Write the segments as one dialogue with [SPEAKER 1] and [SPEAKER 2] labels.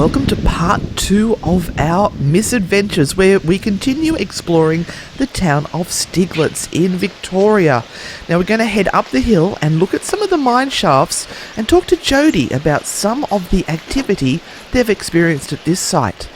[SPEAKER 1] welcome to part 2 of our misadventures, where we continue exploring the town of Steiglitz in Victoria. Now we're going to head up the hill and look at some of the mine shafts and talk to Jodie about some of the activity they've experienced at this site.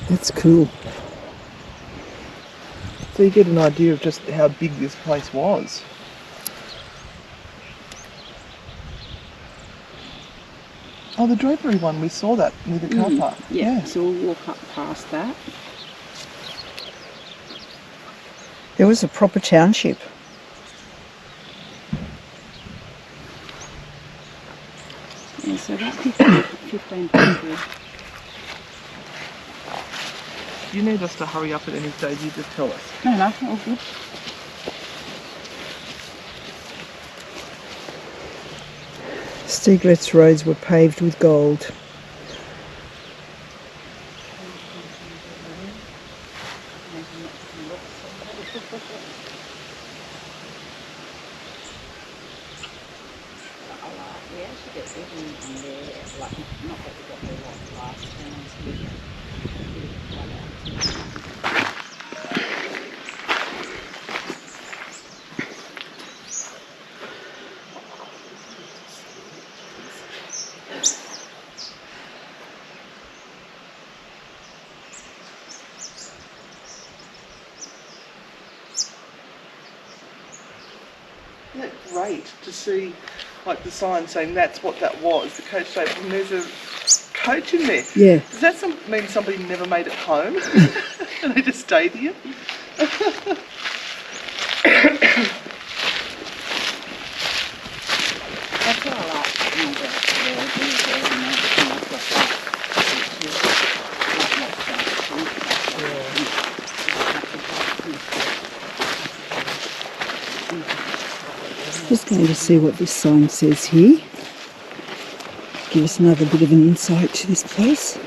[SPEAKER 2] That's cool.
[SPEAKER 1] So you get an idea of just how big this place was. Oh, the drapery one, we saw that near the car park.
[SPEAKER 2] Yeah, so we'll walk up past that.
[SPEAKER 3] There was a proper township.
[SPEAKER 2] Yeah, so about 1500.
[SPEAKER 1] Do you need us to hurry up at any stage? You just tell us.
[SPEAKER 2] No, all good.
[SPEAKER 3] Steiglitz roads were paved with gold.
[SPEAKER 1] Isn't it great to see like the sign saying that's what that was, the coach shape, and there's a coach in there?
[SPEAKER 3] Yeah.
[SPEAKER 1] Does that mean somebody never made it home and they just stayed here?
[SPEAKER 2] That's what I like.
[SPEAKER 3] Just going to see what this sign says here. Give us another bit of an insight to this place.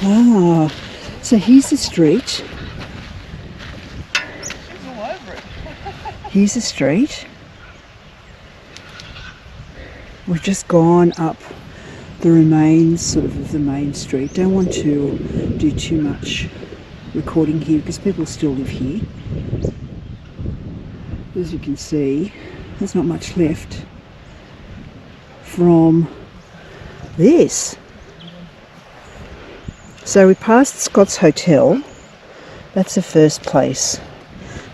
[SPEAKER 3] Ah, so here's the street.
[SPEAKER 1] All over it.
[SPEAKER 3] Here's the street. We've just gone up the remains sort of the main street. Don't want to do too much recording here because people still live here. As you can see, there's not much left from this. So we passed Scott's Hotel. That's the first place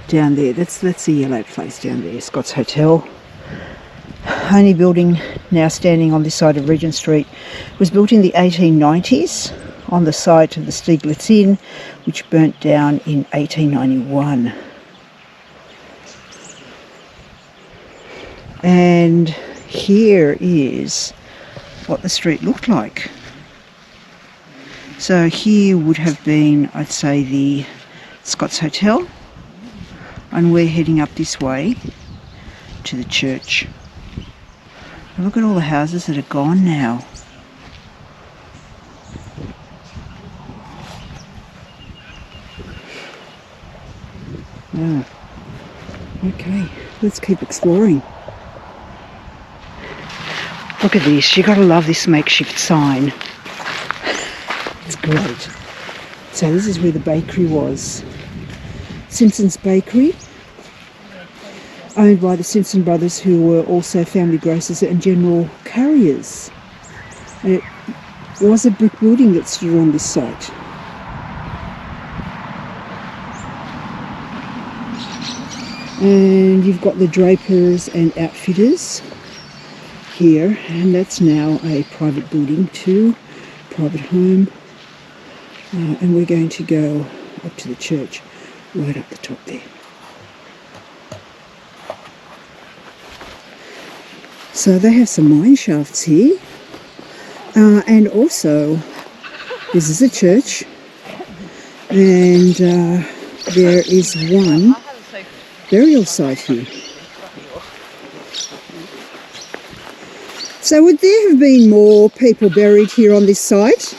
[SPEAKER 3] down there. That's the yellow place down there, Scott's Hotel. Only building now standing on this side of Regent Street. Was built in the 1890s on the site of the Steiglitz Inn, which burnt down in 1891. And here is what the street looked like. So here would have been, I'd say, the Scott's Hotel, and we're heading up this way to the church. And look at all the houses that are gone now. Oh. Okay, let's keep exploring. Look at this, you gotta love this makeshift sign. It's great. So this is where the bakery was. Simpsons Bakery, owned by the Simpson brothers, who were also family grocers and general carriers. And it was a brick building that stood on this site. And you've got the drapers and outfitters here, and that's now a private building too, private home. And we're going to go up to the church right up the top there. So they have some mine shafts here, and also this is a church, and there is one burial site here. So would there have been more people buried here on this site?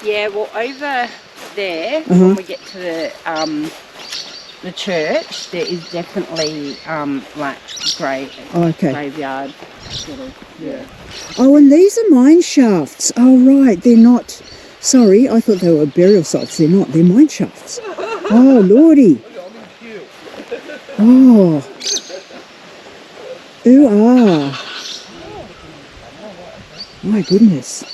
[SPEAKER 2] Yeah, well, over there, when we get to the church, there is definitely like graveyard.
[SPEAKER 1] Yeah.
[SPEAKER 3] Oh, and these are mine shafts. Oh, right, they're not. Sorry, I thought they were burial sites. They're not. They're mine shafts. Oh, lordy. Oh. Ooh, ah. My goodness.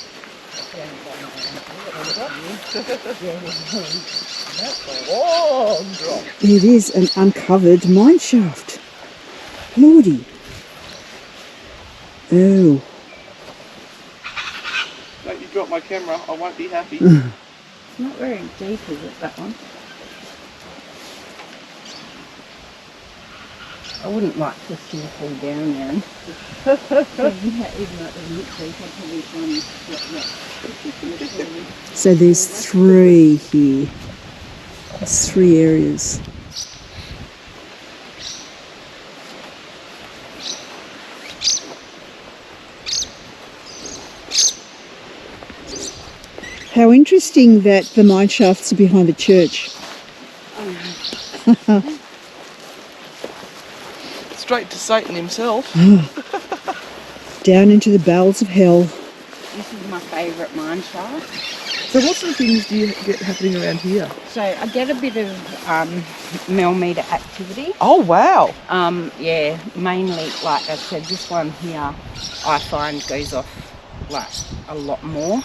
[SPEAKER 3] It is an uncovered mine shaft. Lordy. Oh.
[SPEAKER 1] Don't you drop my camera, I won't be happy.
[SPEAKER 2] It's not very deep, is it, that one? I wouldn't like to see it fall down there. Even though it doesn't look deep, I'd probably find it.
[SPEAKER 3] So there's 3 here. There's 3 areas. How interesting that the mine shafts are behind the church.
[SPEAKER 1] Straight to Satan himself.
[SPEAKER 3] Down into the bowels of hell.
[SPEAKER 2] This is my favourite mine shaft.
[SPEAKER 1] So what sort of things do you get happening around here?
[SPEAKER 2] So I get a bit of millimetre activity.
[SPEAKER 1] Oh, wow.
[SPEAKER 2] Yeah, mainly, like I said, this one here I find goes off like a lot more.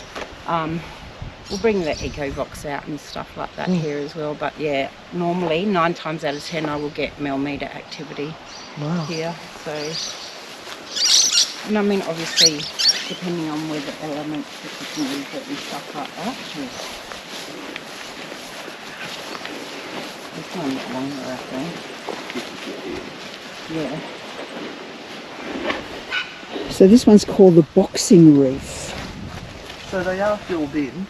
[SPEAKER 2] We'll bring the Ecovox out and stuff like that here as well. But yeah, normally 9 times out of 10 I will get millimetre activity here. So, and I mean obviously depending on where the elements that you can use it and stuff like that. This one's longer, I think. Yeah.
[SPEAKER 3] So this one's called the boxing reef.
[SPEAKER 1] So they are filled in.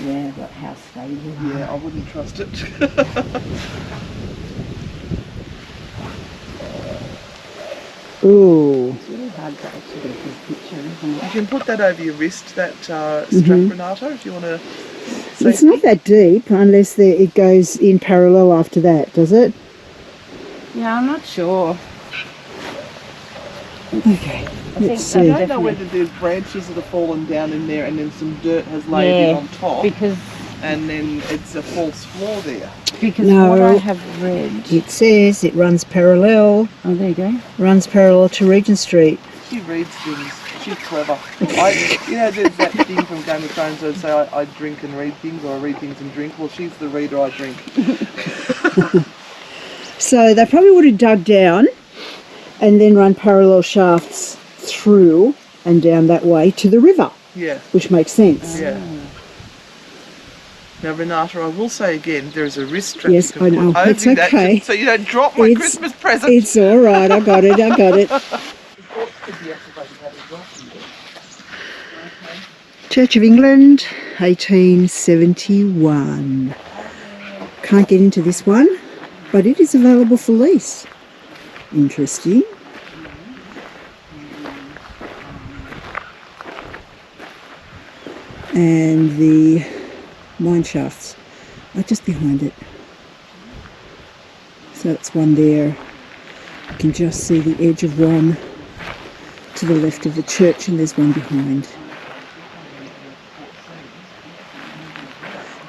[SPEAKER 2] Yeah, but how stable.
[SPEAKER 1] Yeah, I wouldn't trust it.
[SPEAKER 3] Ooh.
[SPEAKER 2] It's really hard to actually get a good picture, isn't it?
[SPEAKER 1] You can put that over your wrist, that strap, Renata, if you want to.
[SPEAKER 3] It's not that deep unless it goes in parallel after that, does it?
[SPEAKER 2] Yeah, I'm not sure.
[SPEAKER 3] Okay, let's
[SPEAKER 1] I
[SPEAKER 3] see.
[SPEAKER 1] don't know whether there's branches that have fallen down in there and then some dirt has laid in on top.
[SPEAKER 2] Because
[SPEAKER 1] And then it's a false floor there.
[SPEAKER 3] No.
[SPEAKER 2] what I have read.
[SPEAKER 3] It says it runs parallel,
[SPEAKER 2] Oh, there you go.
[SPEAKER 3] runs parallel to Regent Street.
[SPEAKER 1] She reads things. She's clever. There's that thing from Game of Thrones where they say I drink and read things, or I read things and drink. Well, she's the reader, I drink.
[SPEAKER 3] So they probably would have dug down and then run parallel shafts through and down that way to the river,
[SPEAKER 1] Yeah.
[SPEAKER 3] which makes sense.
[SPEAKER 1] Yeah. Now, Renata, I will say again, there is a wrist strap.
[SPEAKER 3] Yes,
[SPEAKER 1] you can
[SPEAKER 3] I know.
[SPEAKER 1] put over
[SPEAKER 3] It's
[SPEAKER 1] that
[SPEAKER 3] okay.
[SPEAKER 1] so you don't drop my Christmas present.
[SPEAKER 3] It's all right. I got it. Church of England, 1871. Can't get into this one, but it is available for lease. Interesting. And the mine shafts are just behind it. So that's one there. You can just see the edge of one to the left of the church, and there's one behind.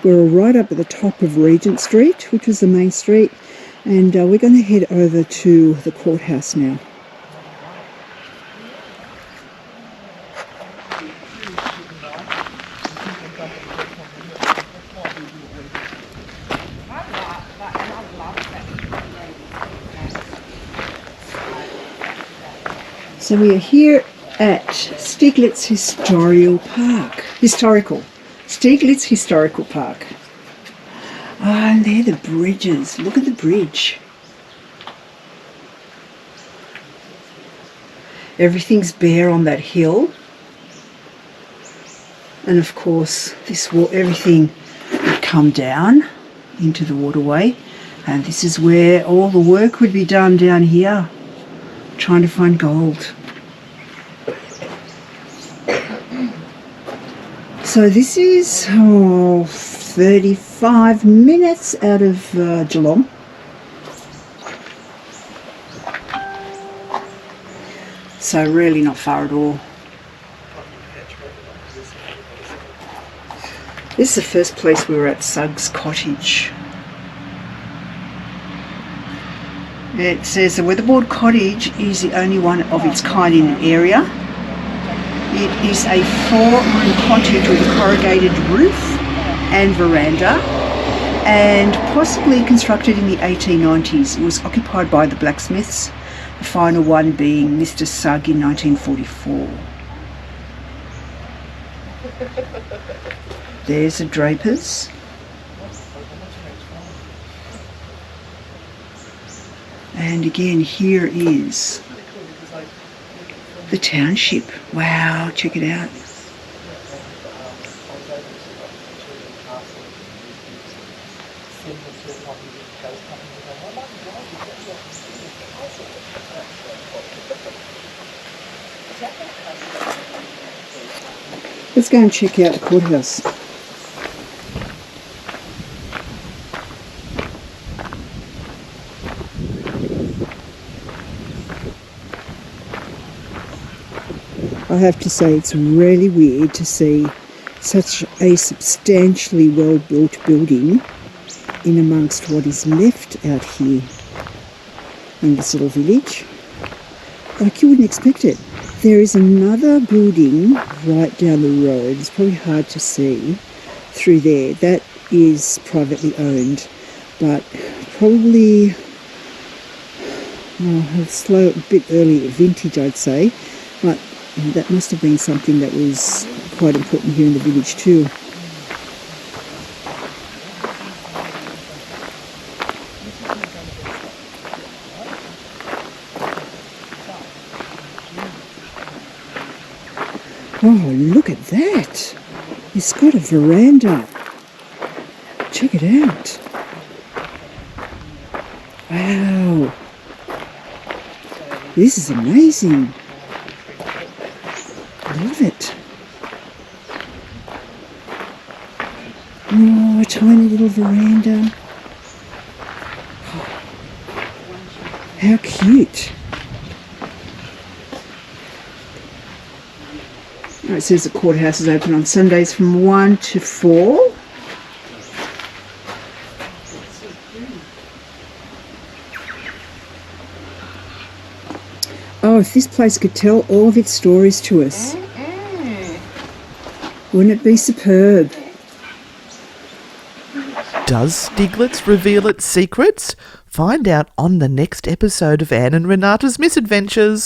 [SPEAKER 3] We're right up at the top of Regent Street, which was the main street, and we're going to head over to the courthouse now. So we are here at Steiglitz Steiglitz Historical Park. Ah, and there are the bridges. Look at the bridge. Everything's bare on that hill. And of course, everything would come down into the waterway. And this is where all the work would be done down here, trying to find gold. So this is 35 minutes out of Geelong. So really not far at all. This is the first place we were at, Suggs Cottage. It says the weatherboard cottage is the only one of its kind in the area. It is a 4-room cottage with a corrugated roof and veranda, and possibly constructed in the 1890s. It was occupied by the blacksmiths, the final one being Mr. Sugg in 1944. There's the Drapers. And again, here is the township. Wow, check it out. Let's go and check out the courthouse. I have to say, it's really weird to see such a substantially well-built building in amongst what is left out here in this little village. Like, you wouldn't expect it. There is another building right down the road. It's probably hard to see through there. That is privately owned, but probably it's a bit early vintage, I'd say. But that must have been something that was quite important here in the village too. Oh, look at that! It's got a veranda. Check it out. Wow. This is amazing. Love it. Oh, a tiny little veranda. How cute. Oh, it says the courthouse is open on Sundays from 1 to 4. Oh, if this place could tell all of its stories to us. Wouldn't it be superb?
[SPEAKER 1] Does Steiglitz reveal its secrets? Find out on the next episode of Anne and Renata's Misadventures.